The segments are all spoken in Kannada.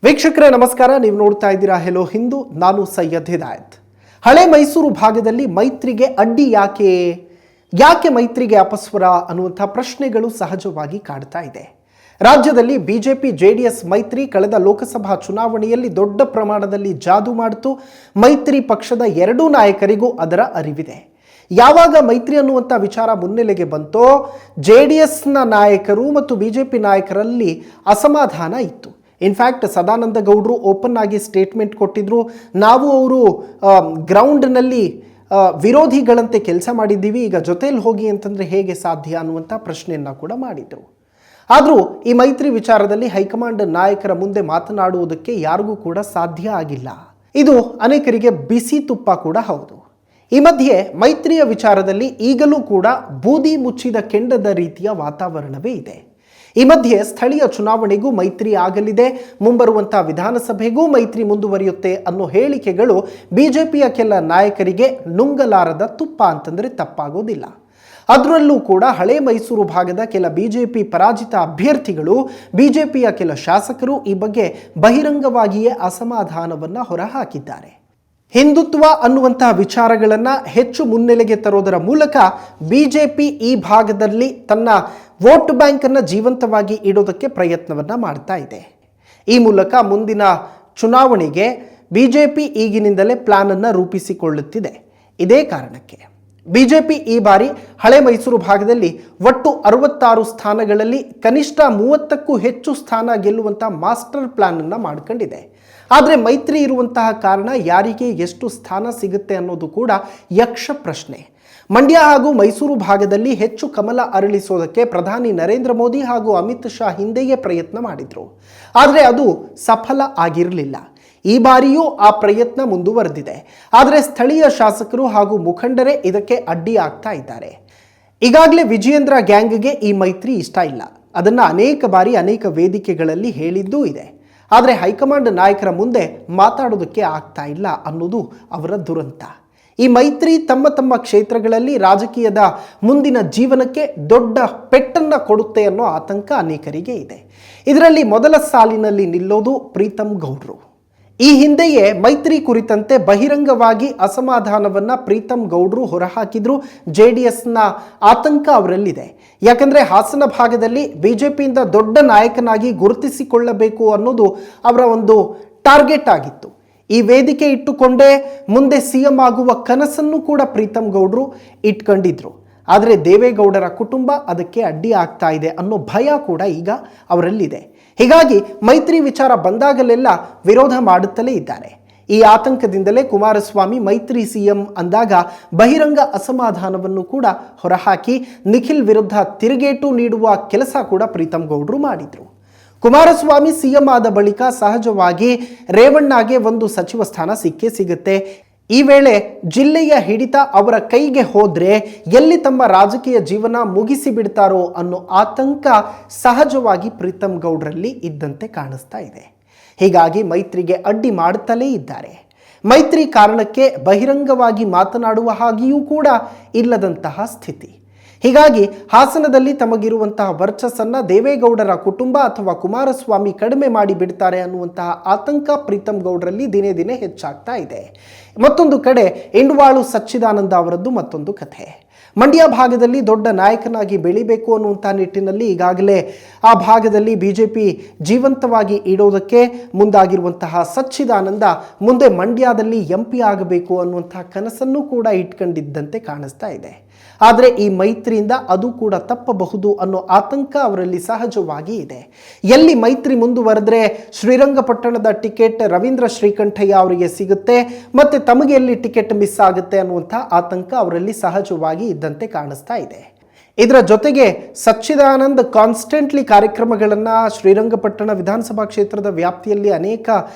ವೀಕ್ಷಕರೇ ನಮಸ್ಕಾರ. ನೀವು ನೋಡ್ತಾ ಇದ್ದೀರಾ ಹೆಲೋ ಹಿಂದೂ. ನಾನು ಸೈಯದ್ ಹಿದಾಯತ್. ಹಳೆ ಮೈಸೂರು ಭಾಗದಲ್ಲಿ ಮೈತ್ರಿಗೆ ಅಡ್ಡಿ ಯಾಕೆ ಮೈತ್ರಿಗೆ ಅಪಸ್ವರ ಅನ್ನುವಂಥ ಪ್ರಶ್ನೆಗಳು ಸಹಜವಾಗಿ ಕಾಡ್ತಾ ಇದೆ. ರಾಜ್ಯದಲ್ಲಿ ಬಿಜೆಪಿ ಜೆಡಿಎಸ್ ಮೈತ್ರಿ ಕಳೆದ ಲೋಕಸಭಾ ಚುನಾವಣೆಯಲ್ಲಿ ದೊಡ್ಡ ಪ್ರಮಾಣದಲ್ಲಿ ಜಾದು ಮಾಡಿತು. ಮೈತ್ರಿ ಪಕ್ಷದ ಎರಡೂ ನಾಯಕರಿಗೂ ಅದರ ಅರಿವಿದೆ. ಯಾವಾಗ ಮೈತ್ರಿ ಅನ್ನುವಂಥ ವಿಚಾರ ಮುನ್ನೆಲೆಗೆ ಬಂತೋ ಜೆಡಿಎಸ್ನ ನಾಯಕರು ಮತ್ತು ಬಿಜೆಪಿ ನಾಯಕರಲ್ಲಿ ಅಸಮಾಧಾನ ಇತ್ತು. ಇನ್ಫ್ಯಾಕ್ಟ್ ಸದಾನಂದ ಗೌಡರು ಓಪನ್ ಆಗಿ ಸ್ಟೇಟ್ಮೆಂಟ್ ಕೊಟ್ಟಿದ್ರು. ನಾವು ಅವರು ಗ್ರೌಂಡ್ನಲ್ಲಿ ವಿರೋಧಿಗಳಂತೆ ಕೆಲಸ ಮಾಡಿದ್ದೀವಿ, ಈಗ ಜೊತೆಯಲ್ಲಿ ಹೋಗಿ ಅಂತಂದರೆ ಹೇಗೆ ಸಾಧ್ಯ ಅನ್ನುವಂಥ ಪ್ರಶ್ನೆಯನ್ನು ಕೂಡ ಮಾಡಿದರು. ಆದರೂ ಈ ಮೈತ್ರಿ ವಿಚಾರದಲ್ಲಿ ಹೈಕಮಾಂಡ್ ನಾಯಕರ ಮುಂದೆ ಮಾತನಾಡುವುದಕ್ಕೆ ಯಾರಿಗೂ ಕೂಡ ಸಾಧ್ಯ ಆಗಿಲ್ಲ. ಇದು ಅನೇಕರಿಗೆ ಬಿಸಿ ತುಪ್ಪ ಕೂಡ ಹೌದು. ಈ ಮಧ್ಯೆ ಮೈತ್ರಿಯ ವಿಚಾರದಲ್ಲಿ ಈಗಲೂ ಕೂಡ ಬೂದಿ ಮುಚ್ಚಿದ ಕೆಂಡದ ರೀತಿಯ ವಾತಾವರಣವೇ ಇದೆ. ಈ ಮಧ್ಯೆ ಸ್ಥಳೀಯ ಚುನಾವಣೆಗೂ ಮೈತ್ರಿ ಆಗಲಿದೆ, ಮುಂಬರುವಂತಹ ವಿಧಾನಸಭೆಗೂ ಮೈತ್ರಿ ಮುಂದುವರಿಯುತ್ತೆ ಅನ್ನೋ ಹೇಳಿಕೆಗಳು ಬಿಜೆಪಿಯ ಕೆಲ ನಾಯಕರಿಗೆ ನುಂಗಲಾರದ ತುಪ್ಪ ಅಂತಂದರೆ ತಪ್ಪಾಗೋದಿಲ್ಲ. ಅದರಲ್ಲೂ ಕೂಡ ಹಳೆ ಮೈಸೂರು ಭಾಗದ ಕೆಲ ಬಿಜೆಪಿ ಪರಾಜಿತ ಅಭ್ಯರ್ಥಿಗಳು, ಬಿಜೆಪಿಯ ಕೆಲ ಶಾಸಕರು ಈ ಬಗ್ಗೆ ಬಹಿರಂಗವಾಗಿಯೇ ಅಸಮಾಧಾನವನ್ನು ಹೊರಹಾಕಿದ್ದಾರೆ. ಹಿಂದುತ್ವ ಅನ್ನುವಂತಹ ವಿಚಾರಗಳನ್ನು ಹೆಚ್ಚು ಮುನ್ನೆಲೆಗೆ ತರೋದರ ಮೂಲಕ ಬಿಜೆಪಿ ಈ ಭಾಗದಲ್ಲಿ ತನ್ನ ವೋಟ್ ಬ್ಯಾಂಕನ್ನು ಜೀವಂತವಾಗಿ ಇಡೋದಕ್ಕೆ ಪ್ರಯತ್ನವನ್ನು ಮಾಡ್ತಾ ಇದೆ. ಈ ಮೂಲಕ ಮುಂದಿನ ಚುನಾವಣೆಗೆ ಬಿಜೆಪಿ ಈಗಿನಿಂದಲೇ ಪ್ಲಾನನ್ನು ರೂಪಿಸಿಕೊಳ್ಳುತ್ತಿದೆ. ಇದೇ ಕಾರಣಕ್ಕೆ ಬಿಜೆಪಿ ಈ ಬಾರಿ ಹಳೆ ಮೈಸೂರು ಭಾಗದಲ್ಲಿ ಒಟ್ಟು 66 ಸ್ಥಾನಗಳಲ್ಲಿ ಕನಿಷ್ಠ 30ಕ್ಕೂ ಹೆಚ್ಚು ಸ್ಥಾನ ಗೆಲ್ಲುವಂಥ ಮಾಸ್ಟರ್ ಪ್ಲಾನನ್ನು ಮಾಡ್ಕೊಂಡಿದೆ. ಆದರೆ ಮೈತ್ರಿ ಇರುವಂತಹ ಕಾರಣ ಯಾರಿಗೆ ಎಷ್ಟು ಸ್ಥಾನ ಸಿಗುತ್ತೆ ಅನ್ನೋದು ಕೂಡ ಯಕ್ಷ ಪ್ರಶ್ನೆ. ಮಂಡ್ಯ ಹಾಗೂ ಮೈಸೂರು ಭಾಗದಲ್ಲಿ ಹೆಚ್ಚು ಕಮಲ ಅರಳಿಸೋದಕ್ಕೆ ಪ್ರಧಾನಿ ನರೇಂದ್ರ ಮೋದಿ ಹಾಗೂ ಅಮಿತ್ ಶಾ ಹಿಂದೆಯೇ ಪ್ರಯತ್ನ ಮಾಡಿದರು. ಆದರೆ ಅದು ಸಫಲ ಆಗಿರಲಿಲ್ಲ. ಈ ಬಾರಿಯೂ ಆ ಪ್ರಯತ್ನ ಮುಂದುವರೆದಿದೆ. ಆದರೆ ಸ್ಥಳೀಯ ಶಾಸಕರು ಹಾಗೂ ಮುಖಂಡರೇ ಇದಕ್ಕೆ ಅಡ್ಡಿ ಆಗ್ತಾ ಇದ್ದಾರೆ. ಈಗಾಗಲೇ ವಿಜಯೇಂದ್ರ ಗ್ಯಾಂಗ್ಗೆ ಈ ಮೈತ್ರಿ ಇಷ್ಟ ಇಲ್ಲ. ಅದನ್ನು ಅನೇಕ ಬಾರಿ ಅನೇಕ ವೇದಿಕೆಗಳಲ್ಲಿ ಹೇಳಿದ್ದೂ ಇದೆ. ಆದರೆ ಹೈಕಮಾಂಡ್ ನಾಯಕರ ಮುಂದೆ ಮಾತಾಡೋದಕ್ಕೆ ಆಗ್ತಾ ಇಲ್ಲ ಅನ್ನೋದು ಅವರ ದುರಂತ. ಈ ಮೈತ್ರಿ ತಮ್ಮ ತಮ್ಮ ಕ್ಷೇತ್ರಗಳಲ್ಲಿ ರಾಜಕೀಯದ ಮುಂದಿನ ಜೀವನಕ್ಕೆ ದೊಡ್ಡ ಪೆಟ್ಟನ್ನು ಕೊಡುತ್ತೆ ಅನ್ನೋ ಆತಂಕ ಅನೇಕರಿಗೆ ಇದೆ. ಇದರಲ್ಲಿ ಮೊದಲ ಸಾಲಿನಲ್ಲಿ ನಿಲ್ಲೋದು ಪ್ರೀತಂ ಗೌಡ್ರು. ಈ ಹಿಂದೆಯೇ ಮೈತ್ರಿ ಕುರಿತಂತೆ ಬಹಿರಂಗವಾಗಿ ಅಸಮಾಧಾನವನ್ನು ಪ್ರೀತಂ ಗೌಡ್ರು ಹೊರಹಾಕಿದ್ರು. ಜೆಡಿಎಸ್ನ ಆತಂಕ ಅವರಲ್ಲಿದೆ. ಯಾಕಂದರೆ ಹಾಸನ ಭಾಗದಲ್ಲಿ ಬಿಜೆಪಿಯಿಂದ ದೊಡ್ಡ ನಾಯಕನಾಗಿ ಗುರುತಿಸಿಕೊಳ್ಳಬೇಕು ಅನ್ನೋದು ಅವರ ಒಂದು ಟಾರ್ಗೆಟ್ ಆಗಿತ್ತು. ಈ ವೇದಿಕೆ ಇಟ್ಟುಕೊಂಡೇ ಮುಂದೆ ಸಿಎಂ ಆಗುವ ಕನಸನ್ನು ಕೂಡ ಪ್ರೀತಂ ಗೌಡ್ರು ಇಟ್ಕೊಂಡಿದ್ರು. ಆದರೆ ದೇವೇಗೌಡರ ಕುಟುಂಬ ಅದಕ್ಕೆ ಅಡ್ಡಿ ಆಗ್ತಾ ಇದೆ ಅನ್ನೋ ಭಯ ಕೂಡ ಈಗ ಅವರಲ್ಲಿದೆ. ಹೀಗಾಗಿ ಮೈತ್ರಿ ವಿಚಾರ ಬಂದಾಗಲೆಲ್ಲ ವಿರೋಧ ಮಾಡುತ್ತಲೇ ಇದ್ದಾರೆ. ಈ ಆತಂಕದಿಂದಲೇ ಕುಮಾರಸ್ವಾಮಿ ಮೈತ್ರಿ ಸಿಎಂ ಅಂದಾಗ ಬಹಿರಂಗ ಅಸಮಾಧಾನವನ್ನು ಕೂಡ ಹೊರಹಾಕಿ ನಿಖಿಲ್ ವಿರುದ್ಧ ತಿರುಗೇಟು ನೀಡುವ ಕೆಲಸ ಕೂಡ ಪ್ರೀತಂ ಗೌಡ್ರು ಮಾಡಿದರು. ಕುಮಾರಸ್ವಾಮಿ ಸಿಎಂ ಆದ ಬಳಿಕ ಸಹಜವಾಗಿ ರೇವಣ್ಣಗೆ ಒಂದು ಸಚಿವ ಸ್ಥಾನ ಸಿಕ್ಕೇ ಸಿಗುತ್ತೆ. ಈ ವೇಳೆ ಜಿಲ್ಲೆಯ ಹಿಡಿತ ಅವರ ಕೈಗೆ ಹೋದರೆ ಎಲ್ಲಿ ತಮ್ಮ ರಾಜಕೀಯ ಜೀವನ ಮುಗಿಸಿ ಬಿಡ್ತಾರೋ ಅನ್ನೋ ಆತಂಕ ಸಹಜವಾಗಿ ಪ್ರೀತಂ ಗೌಡ್ರಲ್ಲಿ ಇದ್ದಂತೆ ಕಾಣಿಸ್ತಾ ಇದೆ. ಹೀಗಾಗಿ ಮೈತ್ರಿಗೆ ಅಡ್ಡಿ ಮಾಡುತ್ತಲೇ ಇದ್ದಾರೆ. ಮೈತ್ರಿ ಕಾರಣಕ್ಕೆ ಬಹಿರಂಗವಾಗಿ ಮಾತನಾಡುವ ಹಾಗೆಯೂ ಕೂಡ ಇಲ್ಲದಂತಹ ಸ್ಥಿತಿ. ಹೀಗಾಗಿ ಹಾಸನದಲ್ಲಿ ತಮಗಿರುವಂತಹ ವರ್ಚಸ್ಸನ್ನು ದೇವೇಗೌಡರ ಕುಟುಂಬ ಅಥವಾ ಕುಮಾರಸ್ವಾಮಿ ಕಡಿಮೆ ಮಾಡಿ ಬಿಡ್ತಾರೆ ಅನ್ನುವಂತಹ ಆತಂಕ ಪ್ರೀತಂ ಗೌಡ್ರಲ್ಲಿ ದಿನೇ ದಿನೇ ಹೆಚ್ಚಾಗ್ತಾ ಇದೆ. ಮತ್ತೊಂದು ಕಡೆ ಇಂಡ್ವಾಳು ಸಚ್ಚಿದಾನಂದ ಅವರದ್ದು ಮತ್ತೊಂದು ಕಥೆ. ಮಂಡ್ಯ ಭಾಗದಲ್ಲಿ ದೊಡ್ಡ ನಾಯಕನಾಗಿ ಬೆಳಿಬೇಕು ಅನ್ನುವಂಥ ನಿಟ್ಟಿನಲ್ಲಿ ಈಗಾಗಲೇ ಆ ಭಾಗದಲ್ಲಿ ಬಿಜೆಪಿ ಜೀವಂತವಾಗಿ ಇಡೋದಕ್ಕೆ ಮುಂದಾಗಿರುವಂತಹ ಸಚ್ಚಿದಾನಂದ ಮುಂದೆ ಮಂಡ್ಯದಲ್ಲಿ ಎಂಪಿ ಆಗಬೇಕು ಅನ್ನುವಂಥ ಕನಸನ್ನು ಕೂಡ ಇಟ್ಕೊಂಡಿದ್ದಂತೆ ಕಾಣಿಸ್ತಾ ಇದೆ. ಆದರೆ ಈ ಮೈತ್ರಿಯಿಂದ ಅದು ಕೂಡ ತಪ್ಪಬಹುದು ಅನ್ನೋ ಆತಂಕ ಅವರಲ್ಲಿ ಸಹಜವಾಗಿ ಇದೆ. ಎಲ್ಲಿ ಮೈತ್ರಿ ಮುಂದುವರೆದ್ರೆ ಶ್ರೀರಂಗಪಟ್ಟಣದ ಟಿಕೆಟ್ ರವೀಂದ್ರ ಶ್ರೀಕಂಠಯ್ಯ ಅವರಿಗೆ ಸಿಗುತ್ತೆ, ಮತ್ತೆ ತಮಗೆ ಎಲ್ಲಿ ಟಿಕೆಟ್ ಮಿಸ್ ಆಗುತ್ತೆ ಅನ್ನುವಂಥ ಆತಂಕ ಅವರಲ್ಲಿ ಸಹಜವಾಗಿ ಇದ್ದಂತೆ ಕಾಣಿಸ್ತಾ ಇದೆ. ಇದರ ಜೊತೆಗೆ ಸಚ್ಚಿದಾನಂದ್ ಕಾನ್ಸ್ಟೆಂಟ್ಲಿ ಕಾರ್ಯಕ್ರಮಗಳನ್ನು ಶ್ರೀರಂಗಪಟ್ಟಣ ವಿಧಾನಸಭಾ ಕ್ಷೇತ್ರದ ವ್ಯಾಪ್ತಿಯಲ್ಲಿ ಅನೇಕ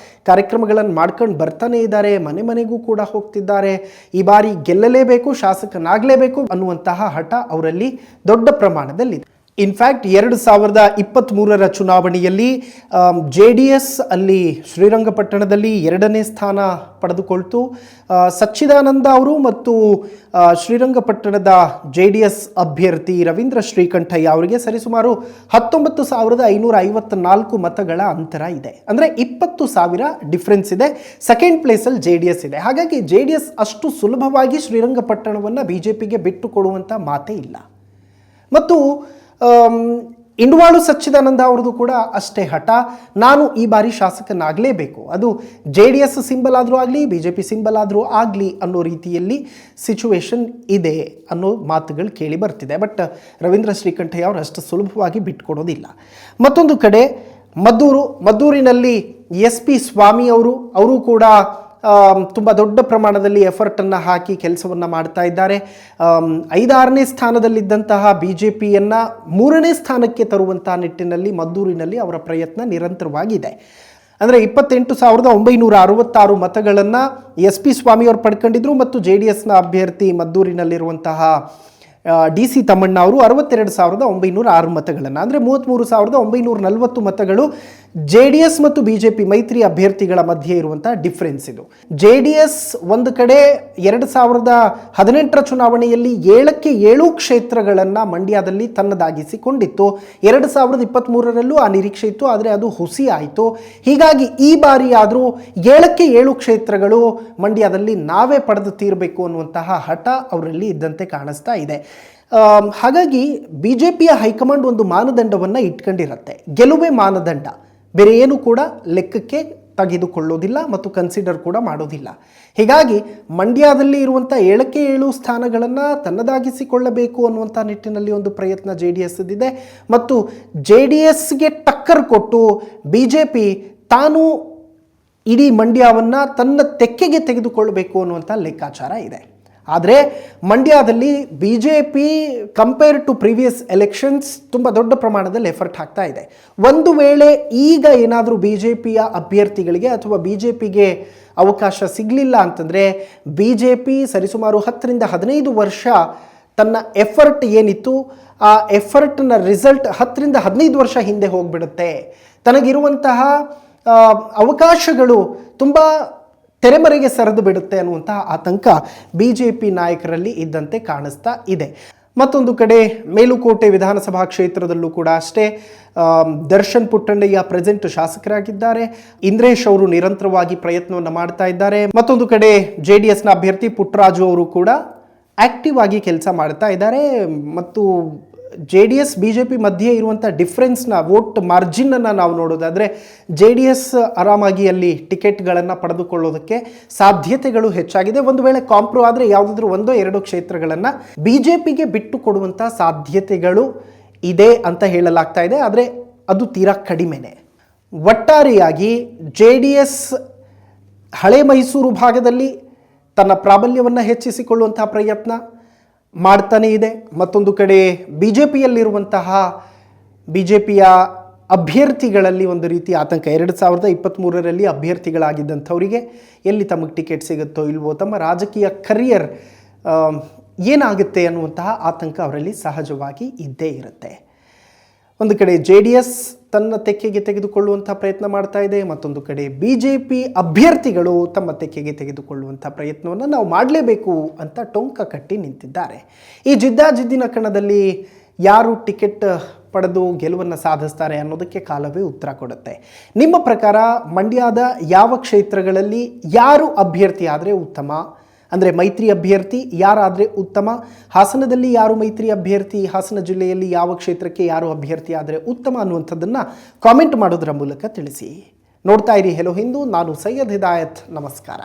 ಕಾರ್ಯಕ್ರಮಗಳನ್ನು ಮಾಡ್ಕೊಂಡು ಬರ್ತಾನೆ ಇದ್ದಾರೆ. ಮನೆ ಮನೆಗೂ ಕೂಡ ಹೋಗ್ತಿದ್ದಾರೆ. ಈ ಬಾರಿ ಗೆಲ್ಲಲೇಬೇಕು, ಶಾಸಕನಾಗಲೇಬೇಕು ಅನ್ನುವಂತಹ ಹಠ ಅವರಲ್ಲಿ ದೊಡ್ಡ ಪ್ರಮಾಣದಲ್ಲಿದೆ. ಇನ್ಫ್ಯಾಕ್ಟ್ 2023ರ ಚುನಾವಣೆಯಲ್ಲಿ JDS ಅಲ್ಲಿ ಶ್ರೀರಂಗಪಟ್ಟಣದಲ್ಲಿ 2ನೇ ಸ್ಥಾನ ಪಡೆದುಕೊಳ್ತು. ಸಚ್ಚಿದಾನಂದ ಅವರು ಮತ್ತು ಶ್ರೀರಂಗಪಟ್ಟಣದ JDS ಅಭ್ಯರ್ಥಿ ರವೀಂದ್ರ ಶ್ರೀಕಂಠಯ್ಯ ಅವರಿಗೆ ಸರಿಸುಮಾರು 19,554 ಮತಗಳ ಅಂತರ ಇದೆ. ಅಂದರೆ 20,000 ಡಿಫ್ರೆನ್ಸ್ ಇದೆ. ಸೆಕೆಂಡ್ ಪ್ಲೇಸಲ್ಲಿ JDS ಇದೆ. ಹಾಗಾಗಿ JDS ಅಷ್ಟು ಸುಲಭವಾಗಿ ಶ್ರೀರಂಗಪಟ್ಟಣವನ್ನು BJPಗೆ ಬಿಟ್ಟು ಕೊಡುವಂಥ ಮಾತೇ ಇಲ್ಲ. ಮತ್ತು ಇಂಡುವಾಳು ಸಚ್ಚಿದಾನಂದ ಅವ್ರದ್ದು ಕೂಡ ಅಷ್ಟೇ ಹಠ, ನಾನು ಈ ಬಾರಿ ಶಾಸಕನಾಗಲೇಬೇಕು, ಅದು JDS ಸಿಂಬಲ್ ಆದರೂ ಆಗಲಿ BJP ಸಿಂಬಲ್ ಆದರೂ ಆಗಲಿ ಅನ್ನೋ ರೀತಿಯಲ್ಲಿ ಸಿಚುವೇಶನ್ ಇದೆ ಅನ್ನೋ ಮಾತುಗಳು ಕೇಳಿ ಬರ್ತಿದೆ. ಬಟ್ ರವೀಂದ್ರ ಶ್ರೀಕಂಠಯ್ಯ ಅವರು ಅಷ್ಟು ಸುಲಭವಾಗಿ ಬಿಟ್ಕೊಡೋದಿಲ್ಲ. ಮತ್ತೊಂದು ಕಡೆ ಮದ್ದೂರಿನಲ್ಲಿ SP ಸ್ವಾಮಿ ಅವರು ಕೂಡ ತುಂಬ ದೊಡ್ಡ ಪ್ರಮಾಣದಲ್ಲಿ ಎಫರ್ಟನ್ನು ಹಾಕಿ ಕೆಲಸವನ್ನು ಮಾಡ್ತಾ ಇದ್ದಾರೆ. 5-6ನೇ ಸ್ಥಾನದಲ್ಲಿದ್ದಂತಹ BJPಯನ್ನು 3ನೇ ಸ್ಥಾನಕ್ಕೆ ತರುವಂಥ ನಿಟ್ಟಿನಲ್ಲಿ ಮದ್ದೂರಿನಲ್ಲಿ ಅವರ ಪ್ರಯತ್ನ ನಿರಂತರವಾಗಿದೆ. ಅಂದರೆ 28,966 ಮತಗಳನ್ನು SP ಸ್ವಾಮಿಯವರು ಪಡ್ಕೊಂಡಿದ್ರು ಮತ್ತು JDSನ ಅಭ್ಯರ್ಥಿ ಮದ್ದೂರಿನಲ್ಲಿರುವಂತಹ DC ತಮ್ಮಣ್ಣ ಅವರು 62,906 ಮತಗಳನ್ನು, ಅಂದರೆ 33,940 ಮತಗಳು JDS ಮತ್ತು BJP ಮೈತ್ರಿ ಅಭ್ಯರ್ಥಿಗಳ ಮಧ್ಯೆ ಇರುವಂಥ ಡಿಫ್ರೆನ್ಸ್ ಇದು. JDS ಒಂದು ಕಡೆ 2018ರ ಚುನಾವಣೆಯಲ್ಲಿ 7ಕ್ಕೆ 7 ಕ್ಷೇತ್ರಗಳನ್ನು ಮಂಡ್ಯದಲ್ಲಿ ತನ್ನದಾಗಿಸಿಕೊಂಡಿತ್ತು. 2023ರಲ್ಲೂ ಆ ನಿರೀಕ್ಷೆ ಇತ್ತು, ಆದರೆ ಅದು ಹುಸಿ ಆಯಿತು. ಹೀಗಾಗಿ ಈ ಬಾರಿ ಆದರೂ 7ಕ್ಕೆ 7 ಕ್ಷೇತ್ರಗಳು ಮಂಡ್ಯದಲ್ಲಿ ನಾವೇ ಪಡೆದು ತೀರಬೇಕು ಅನ್ನುವಂತಹ ಹಠ ಅವರಲ್ಲಿ ಇದ್ದಂತೆ ಕಾಣಿಸ್ತಾ ಇದೆ. ಹಾಗಾಗಿ BJPಯ ಹೈಕಮಾಂಡ್ ಒಂದು ಮಾನದಂಡವನ್ನು ಇಟ್ಕೊಂಡಿರುತ್ತೆ, ಗೆಲುವೇ ಮಾನದಂಡ, ಬೇರೆ ಏನು ಕೂಡ ಲೆಕ್ಕಕ್ಕೆ ತೆಗೆದುಕೊಳ್ಳೋದಿಲ್ಲ ಮತ್ತು ಕನ್ಸಿಡರ್ ಕೂಡ ಮಾಡೋದಿಲ್ಲ. ಹೀಗಾಗಿ ಮಂಡ್ಯದಲ್ಲಿ ಇರುವಂಥ 7ಕ್ಕೆ 7 ಸ್ಥಾನಗಳನ್ನು ತನ್ನದಾಗಿಸಿಕೊಳ್ಳಬೇಕು ಅನ್ನುವಂಥ ನಿಟ್ಟಿನಲ್ಲಿ ಒಂದು ಪ್ರಯತ್ನ JDS ಇದೆ. ಮತ್ತು JDSಗೆ ಟಕ್ಕರ್ ಕೊಟ್ಟು BJP ತಾನು ಇಡೀ ಮಂಡ್ಯವನ್ನು ತನ್ನ ತೆಕ್ಕೆಗೆ ತೆಗೆದುಕೊಳ್ಳಬೇಕು ಅನ್ನುವಂಥ ಲೆಕ್ಕಾಚಾರ ಇದೆ. ಆದರೆ ಮಂಡ್ಯದಲ್ಲಿ BJP compare to previous elections ತುಂಬ ದೊಡ್ಡ ಪ್ರಮಾಣದಲ್ಲಿ ಎಫರ್ಟ್ ಹಾಕ್ತಾ ಇದೆ. ಒಂದು ವೇಳೆ ಈಗ ಏನಾದರೂ BJPಯ ಅಭ್ಯರ್ಥಿಗಳಿಗೆ ಅಥವಾ BJPಗೆ ಅವಕಾಶ ಸಿಗಲಿಲ್ಲ ಅಂತಂದರೆ BJP ಸರಿಸುಮಾರು 10ರಿಂದ 15 ವರ್ಷ ತನ್ನ ಎಫರ್ಟ್ ಏನಿತ್ತು ಆ ಎಫರ್ಟ್ನ ರಿಸಲ್ಟ್ 10ರಿಂದ 15 ವರ್ಷ ಹಿಂದೆ ಹೋಗಿಬಿಡುತ್ತೆ. ತನಗಿರುವಂತಹ ಅವಕಾಶಗಳು ತುಂಬ ತೆರೆಮರೆಗೆ ಸರಿದು ಬಿಡುತ್ತೆ ಅನ್ನುವಂತಹ ಆತಂಕ BJP ನಾಯಕರಲ್ಲಿ ಇದ್ದಂತೆ ಕಾಣಿಸ್ತಾ ಇದೆ. ಮತ್ತೊಂದು ಕಡೆ ಮೇಲುಕೋಟೆ ವಿಧಾನಸಭಾ ಕ್ಷೇತ್ರದಲ್ಲೂ ಕೂಡ ಅಷ್ಟೇ ದರ್ಶನ್ ಪುಟ್ಟಣ್ಣಯ್ಯ ಪ್ರೆಸೆಂಟ್ ಶಾಸಕರಾಗಿದ್ದಾರೆ. ಇಂದ್ರೇಶ್ ಅವರು ನಿರಂತರವಾಗಿ ಪ್ರಯತ್ನವನ್ನು ಮಾಡ್ತಾ ಇದ್ದಾರೆ. ಮತ್ತೊಂದು ಕಡೆ JDSನ ಅಭ್ಯರ್ಥಿ ಪುಟ್ಟರಾಜು ಅವರು ಕೂಡ ಆಕ್ಟಿವ್ ಆಗಿ ಕೆಲಸ ಮಾಡ್ತಾ ಇದ್ದಾರೆ. ಮತ್ತು JDS BJP ಮಧ್ಯೆ ಇರುವಂಥ ಡಿಫ್ರೆನ್ಸ್ನ ವೋಟ್ ಮಾರ್ಜಿನನ್ನು ನಾವು ನೋಡೋದಾದರೆ JDS ಆರಾಮಾಗಿ ಅಲ್ಲಿ ಟಿಕೆಟ್ಗಳನ್ನು ಪಡೆದುಕೊಳ್ಳೋದಕ್ಕೆ ಸಾಧ್ಯತೆಗಳು ಹೆಚ್ಚಾಗಿದೆ. ಒಂದು ವೇಳೆ ಕಾಂಪ್ರೋ ಆದರೆ ಯಾವುದಾದ್ರೂ 1-2 ಕ್ಷೇತ್ರಗಳನ್ನು BJPಗೆ ಬಿಟ್ಟು ಕೊಡುವಂಥ ಸಾಧ್ಯತೆಗಳು ಇದೆ ಅಂತ ಹೇಳಲಾಗ್ತಾ ಇದೆ. ಆದರೆ ಅದು ತೀರಾ ಕಡಿಮೆನೆ. ಒಟ್ಟಾರೆಯಾಗಿ JDS ಹಳೆ ಮೈಸೂರು ಭಾಗದಲ್ಲಿ ತನ್ನ ಪ್ರಾಬಲ್ಯವನ್ನು ಹೆಚ್ಚಿಸಿಕೊಳ್ಳುವಂಥ ಪ್ರಯತ್ನ ಮಾಡ್ತಾನೇ ಇದೆ. ಮತ್ತೊಂದು ಕಡೆ BJPಯ ಅಭ್ಯರ್ಥಿಗಳಲ್ಲಿ ಒಂದು ರೀತಿ ಆತಂಕ. 2023ರಲ್ಲಿ ಅಭ್ಯರ್ಥಿಗಳಾಗಿದ್ದಂಥವರಿಗೆ ಎಲ್ಲಿ ತಮಗೆ ಟಿಕೆಟ್ ಸಿಗುತ್ತೋ ಇಲ್ವೋ, ತಮ್ಮ ರಾಜಕೀಯ ಕರಿಯರ್ ಏನಾಗುತ್ತೆ ಅನ್ನುವಂತಹ ಆತಂಕ ಅವರಲ್ಲಿ ಸಹಜವಾಗಿ ಇದ್ದೇ ಇರುತ್ತೆ. ಒಂದು ಕಡೆ JDS ತನ್ನ ತೆಕ್ಕೆಗೆ ತೆಗೆದುಕೊಳ್ಳುವಂಥ ಪ್ರಯತ್ನ ಮಾಡ್ತಾ ಇದೆ, ಮತ್ತೊಂದು ಕಡೆ BJP ಅಭ್ಯರ್ಥಿಗಳು ತಮ್ಮ ತೆಕ್ಕೆಗೆ ತೆಗೆದುಕೊಳ್ಳುವಂಥ ಪ್ರಯತ್ನವನ್ನು ನಾವು ಮಾಡಲೇಬೇಕು ಅಂತ ಟೊಂಕ ಕಟ್ಟಿ ನಿಂತಿದ್ದಾರೆ. ಈ ಜಿದ್ದಾಜಿದ್ದಿನ ಕಣದಲ್ಲಿ ಯಾರು ಟಿಕೆಟ್ ಪಡೆದು ಗೆಲುವನ್ನು ಸಾಧಿಸ್ತಾರೆ ಅನ್ನೋದಕ್ಕೆ ಕಾಲವೇ ಉತ್ತರ ಕೊಡುತ್ತೆ. ನಿಮ್ಮ ಪ್ರಕಾರ ಮಂಡ್ಯದ ಯಾವ ಕ್ಷೇತ್ರಗಳಲ್ಲಿ ಯಾರು ಅಭ್ಯರ್ಥಿ ಆದರೆ ಉತ್ತಮ, ಅಂದರೆ ಮೈತ್ರಿ ಅಭ್ಯರ್ಥಿ ಯಾರಾದರೆ ಉತ್ತಮ, ಹಾಸನದಲ್ಲಿ ಯಾರು ಮೈತ್ರಿ ಅಭ್ಯರ್ಥಿ, ಹಾಸನ ಜಿಲ್ಲೆಯಲ್ಲಿ ಯಾವ ಕ್ಷೇತ್ರಕ್ಕೆ ಯಾರು ಅಭ್ಯರ್ಥಿ ಆದರೆ ಉತ್ತಮ ಅನ್ನುವಂಥದ್ದನ್ನು ಕಾಮೆಂಟ್ ಮಾಡೋದರ ಮೂಲಕ ತಿಳಿಸಿ. ನೋಡ್ತಾ ಇರಿ ಹೆಲೋ ಹಿಂದೂ. ನಾನು ಸೈಯದ್ ಹಿದಾಯತ್. ನಮಸ್ಕಾರ.